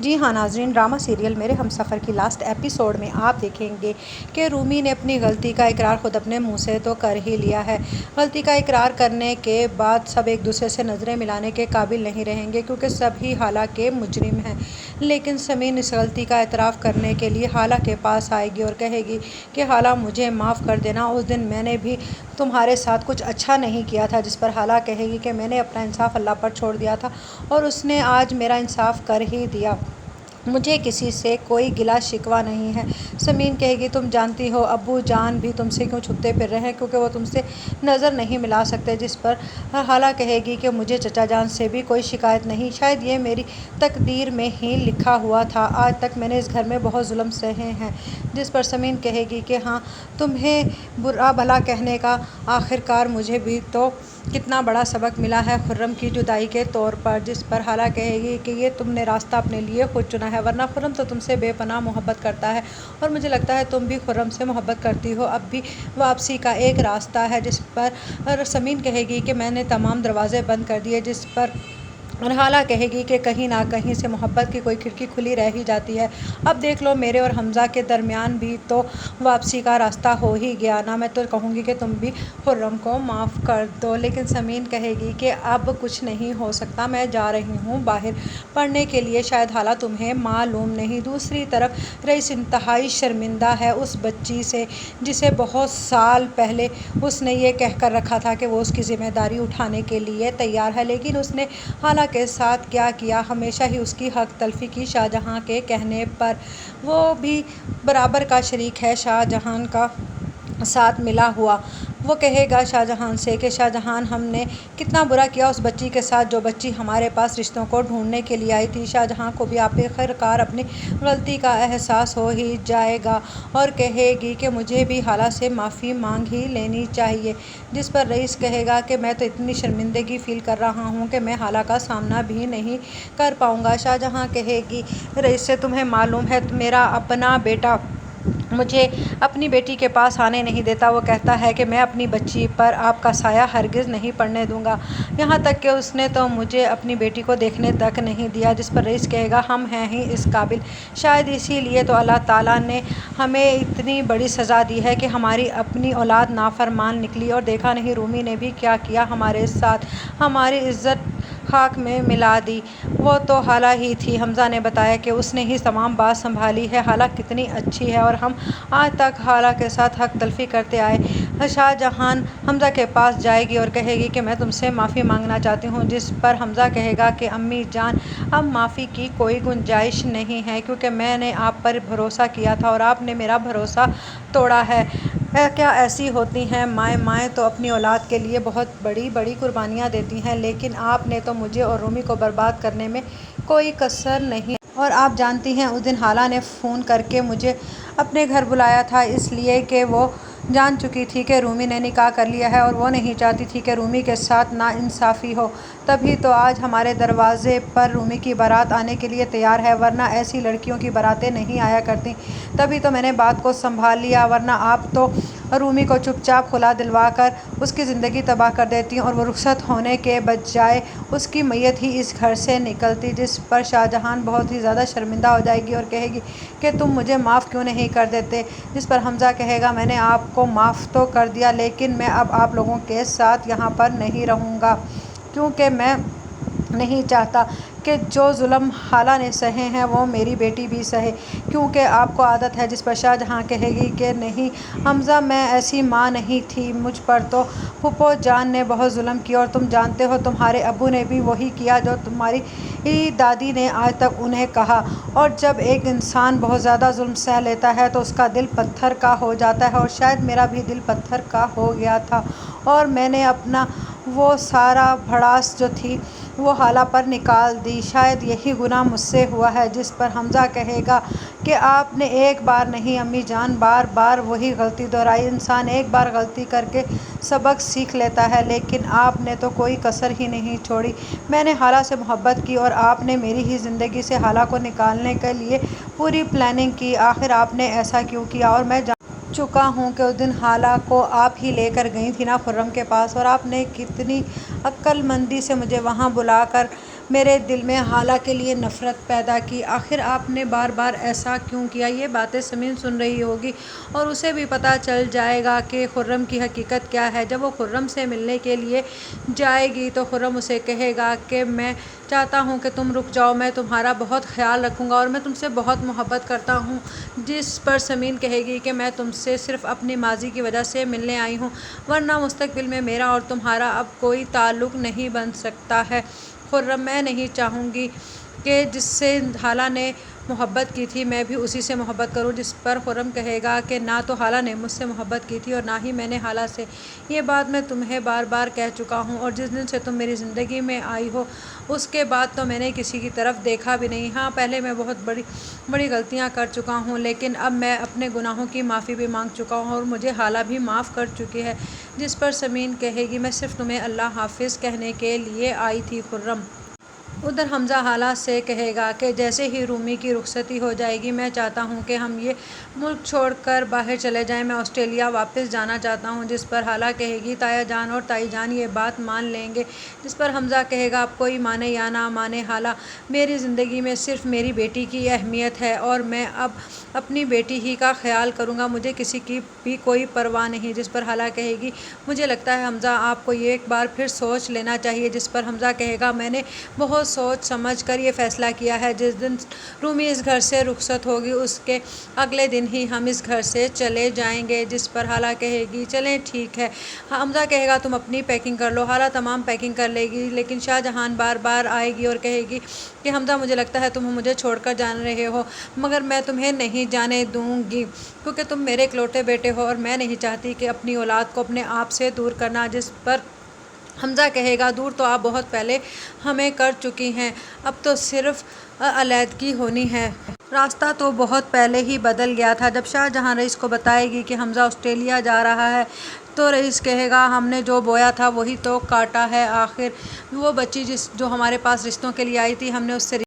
جی ہاں ناظرین، drama serial میرے ہمسفر کی لاسٹ ایپیسوڈ میں آپ دیکھیں گے کہ رومی نے اپنی غلطی کا اقرار خود اپنے منہ سے تو کر ہی لیا ہے۔ غلطی کا اقرار کرنے کے بعد سب ایک دوسرے سے نظریں ملانے کے قابل نہیں رہیں گے کیونکہ سب ہی حالہ کے مجرم ہیں۔ لیکن سمین اس غلطی کا اعتراف کرنے کے لیے حالہ کے پاس آئے گی اور کہے گی کہ حالہ مجھے معاف کر دینا، اس دن میں نے بھی تمہارے ساتھ کچھ اچھا نہیں کیا تھا۔ جس پر حالہ کہے گی کہ میں نے اپنا انصاف اللہ پر چھوڑ دیا تھا اور اس نے آج میرا انصاف کر ہی دیا، مجھے کسی سے کوئی گلہ شکوہ نہیں ہے۔ سمین کہے گی تم جانتی ہو ابو جان بھی تم سے کیوں چھپتے پھر رہے ہیں، کیونکہ وہ تم سے نظر نہیں ملا سکتے۔ جس پر حالہ کہے گی کہ مجھے چچا جان سے بھی کوئی شکایت نہیں، شاید یہ میری تقدیر میں ہی لکھا ہوا تھا، آج تک میں نے اس گھر میں بہت ظلم سہے ہیں۔ جس پر سمین کہے گی کہ ہاں، تمہیں برا بھلا کہنے کا آخرکار مجھے بھی تو کتنا بڑا سبق ملا ہے خرم کی جدائی کے طور پر۔ جس پر حالہ کہے گی کہ یہ تم نے راستہ اپنے لیے خود چنا ہے، ورنہ خرم تو تم سے بے پناہ محبت کرتا ہے اور مجھے لگتا ہے تم بھی خرم سے محبت کرتی ہو، اب بھی واپسی کا ایک راستہ ہے۔ جس پر سمین کہے گی کہ میں نے تمام دروازے بند کر دیے۔ جس پر حالہ کہے گی کہ کہیں نہ کہیں سے محبت کی کوئی کھڑکی کھلی رہ ہی جاتی ہے، اب دیکھ لو میرے اور حمزہ کے درمیان بھی تو واپسی کا راستہ ہو ہی گیا نا، میں تو کہوں گی کہ تم بھی خرم کو معاف کر دو۔ لیکن سمین کہے گی کہ اب کچھ نہیں ہو سکتا، میں جا رہی ہوں باہر پڑھنے کے لیے، شاید حالہ تمہیں معلوم نہیں۔ دوسری طرف رئیس انتہائی شرمندہ ہے اس بچی سے جسے بہت سال پہلے اس نے یہ کہہ کر رکھا تھا کہ وہ اس کی ذمہ داری اٹھانے کے لیے تیار ہے، لیکن اس نے حالہ کے ساتھ کیا کیا، ہمیشہ ہی اس کی حق تلفی کی شاہجہاں کے کہنے پر۔ وہ بھی برابر کا شریک ہے شاہجہاں کا ساتھ ملا ہوا۔ وہ کہے گا شاہجہاں سے کہ شاہجہاں ہم نے کتنا برا کیا اس بچی کے ساتھ، جو بچی ہمارے پاس رشتوں کو ڈھونڈنے کے لیے آئی تھی۔ شاہجہاں کو بھی آخرکار اپنی غلطی کا احساس ہو ہی جائے گا اور کہے گی کہ مجھے بھی حالہ سے معافی مانگ ہی لینی چاہیے۔ جس پر رئیس کہے گا کہ میں تو اتنی شرمندگی فیل کر رہا ہوں کہ میں حالہ کا سامنا بھی نہیں کر پاؤں گا۔ شاہجہاں کہے گی رئیس سے تمہیں معلوم ہے میرا اپنا بیٹا مجھے اپنی بیٹی کے پاس آنے نہیں دیتا، وہ کہتا ہے کہ میں اپنی بچی پر آپ کا سایہ ہرگز نہیں پڑنے دوں گا، یہاں تک کہ اس نے تو مجھے اپنی بیٹی کو دیکھنے تک نہیں دیا۔ جس پر رئیس کہے گا ہم ہیں ہی اس قابل، شاید اسی لیے تو اللہ تعالیٰ نے ہمیں اتنی بڑی سزا دی ہے کہ ہماری اپنی اولاد نافرمان نکلی، اور دیکھا نہیں رومی نے بھی کیا کیا ہمارے ساتھ، ہماری عزت خاک میں ملا دی، وہ تو حالہ ہی تھی۔ حمزہ نے بتایا کہ اس نے ہی تمام بات سنبھالی ہے، حالہ کتنی اچھی ہے اور ہم آج تک حالہ کے ساتھ حق تلفی کرتے آئے۔ شاہجہاں حمزہ کے پاس جائے گی اور کہے گی کہ میں تم سے معافی مانگنا چاہتی ہوں۔ جس پر حمزہ کہے گا کہ امی جان اب معافی کی کوئی گنجائش نہیں ہے، کیونکہ میں نے آپ پر بھروسہ کیا تھا اور آپ نے میرا بھروسہ توڑا ہے۔ کیا ایسی ہوتی ہیں مائیں تو اپنی اولاد کے لیے بہت بڑی بڑی قربانیاں دیتی ہیں، لیکن آپ نے تو مجھے اور رومی کو برباد کرنے میں کوئی کسر نہیں۔ اور آپ جانتی ہیں اس دن حالہ نے فون کر کے مجھے اپنے گھر بلایا تھا، اس لیے کہ وہ جان چکی تھی کہ رومی نے نکاح کر لیا ہے اور وہ نہیں چاہتی تھی کہ رومی کے ساتھ ناانصافی ہو، تبھی تو آج ہمارے دروازے پر رومی کی بارات آنے کے لیے تیار ہے، ورنہ ایسی لڑکیوں کی باراتیں نہیں آیا کرتیں، تبھی تو میں نے بات کو سنبھال لیا، ورنہ آپ تو رومی کو چپ چاپ خلا دلوا کر اس کی زندگی تباہ کر دیتی اور وہ رخصت ہونے کے بجائے اس کی میت ہی اس گھر سے نکلتی۔ جس پر شاہجہاں بہت ہی زیادہ شرمندہ ہو جائے گی اور کہے گی کہ تم مجھے معاف کیوں نہیں کر دیتے۔ جس پر حمزہ کہے گا میں نے آپ کو معاف تو کر دیا، لیکن میں اب آپ لوگوں کے ساتھ یہاں پر نہیں رہوں گا، کیونکہ میں نہیں چاہتا کہ جو ظلم حالہ نے سہے ہیں وہ میری بیٹی بھی سہے، کیونکہ آپ کو عادت ہے۔ جس پر شاہجہاں کہے گی کہ نہیں حمزہ، میں ایسی ماں نہیں تھی، مجھ پر تو پھوپھو جان نے بہت ظلم کیا، اور تم جانتے ہو تمہارے ابو نے بھی وہی کیا جو تمہاری دادی نے آج تک انہیں کہا، اور جب ایک انسان بہت زیادہ ظلم سہ لیتا ہے تو اس کا دل پتھر کا ہو جاتا ہے، اور شاید میرا بھی دل پتھر کا ہو گیا تھا اور میں نے اپنا وہ سارا بھڑاس جو تھی وہ حالہ پر نکال دی، شاید یہی گناہ مجھ سے ہوا ہے۔ جس پر حمزہ کہے گا کہ آپ نے ایک بار نہیں امی جان، بار بار وہی غلطی دہرائی، انسان ایک بار غلطی کر کے سبق سیکھ لیتا ہے، لیکن آپ نے تو کوئی کسر ہی نہیں چھوڑی، میں نے حالہ سے محبت کی اور آپ نے میری ہی زندگی سے حالہ کو نکالنے کے لیے پوری پلاننگ کی، آخر آپ نے ایسا کیوں کیا؟ اور میں جان چکا ہوں کہ اس دن حالہ کو آپ ہی لے کر گئی تھی نا خرم کے پاس، اور آپ نے کتنی عقل مندی سے مجھے وہاں بلا کر میرے دل میں حالہ کے لیے نفرت پیدا کی۔ آخر آپ نے بار بار ایسا کیوں کیا؟ یہ باتیں سمین سن رہی ہوگی اور اسے بھی پتہ چل جائے گا کہ خرم کی حقیقت کیا ہے۔ جب وہ خرم سے ملنے کے لیے جائے گی تو خرم اسے کہے گا کہ میں چاہتا ہوں کہ تم رک جاؤ، میں تمہارا بہت خیال رکھوں گا اور میں تم سے بہت محبت کرتا ہوں۔ جس پر سمین کہے گی کہ میں تم سے صرف اپنی ماضی کی وجہ سے ملنے آئی ہوں، ورنہ مستقبل میں میرا اور تمہارا اب کوئی تعلق نہیں بن سکتا ہے۔ خرم: میں نہیں چاہوں گی کہ جس سے حالہ نے محبت کی تھی میں بھی اسی سے محبت کروں۔ جس پر خرم کہے گا کہ نہ تو حالہ نے مجھ سے محبت کی تھی اور نہ ہی میں نے حالہ سے۔ یہ بات میں تمہیں بار بار کہہ چکا ہوں اور جس دن سے تم میری زندگی میں آئی ہو اس کے بعد تو میں نے کسی کی طرف دیکھا بھی نہیں۔ ہاں، پہلے میں بہت بڑی غلطیاں کر چکا ہوں، لیکن اب میں اپنے گناہوں کی معافی بھی مانگ چکا ہوں اور مجھے حالہ بھی معاف کر چکی ہے۔ جس پر سمین کہے گی میں صرف تمہیں اللہ حافظ کہنے کے لیے آئی تھی خرم۔ ادھر حمزہ حالہ سے کہے گا کہ جیسے ہی رومی کی رخصتی ہو جائے گی میں چاہتا ہوں کہ ہم یہ ملک چھوڑ کر باہر چلے جائیں، میں آسٹریلیا واپس جانا چاہتا ہوں۔ جس پر حالہ کہے گی تایا جان اور تائی جان یہ بات مان لیں گے۔ جس پر حمزہ کہے گا اب کوئی مانے یا نہ مانے حالہ، میری زندگی میں صرف میری بیٹی کی اہمیت ہے اور میں اب اپنی بیٹی ہی کا خیال کروں گا، مجھے کسی کی بھی کوئی پرواہ نہیں۔ جس پر حالہ کہے گی مجھے لگتا ہے حمزہ آپ کو یہ ایک بار پھر سوچ لینا چاہیے۔ جس پر حمزہ کہے گا میں نے بہت سوچ سمجھ کر یہ فیصلہ کیا ہے، جس دن رومی اس گھر سے رخصت ہوگی اس کے اگلے دن ہی ہم اس گھر سے چلے جائیں گے۔ جس پر حالہ کہے گی چلیں ٹھیک ہے۔ حمزہ کہے گا تم اپنی پیکنگ کر لو۔ حالہ تمام پیکنگ کر لے گی، لیکن شاہ جہان بار بار آئے گی اور کہے گی کہ حمزہ مجھے لگتا ہے تم مجھے چھوڑ کر جا رہے ہو، مگر میں تمہیں نہیں جانے دوں گی کیونکہ تم میرے اکلوتے بیٹے ہو اور میں نہیں چاہتی کہ اپنی اولاد کو اپنے آپ سے دور کرنا۔ جس پر حمزہ کہے گا دور تو آپ بہت پہلے ہمیں کر چکی ہیں، اب تو صرف علیحدگی ہونی ہے۔ راستہ تو بہت پہلے ہی بدل گیا تھا۔ جب شاہ جہاں رئیس کو بتائے گی کہ حمزہ آسٹریلیا جا رہا ہے تو رئیس کہے گا ہم نے جو بویا تھا وہی تو کاٹا ہے، آخر وہ بچی جو ہمارے پاس رشتوں کے لیے آئی تھی ہم نے اس سے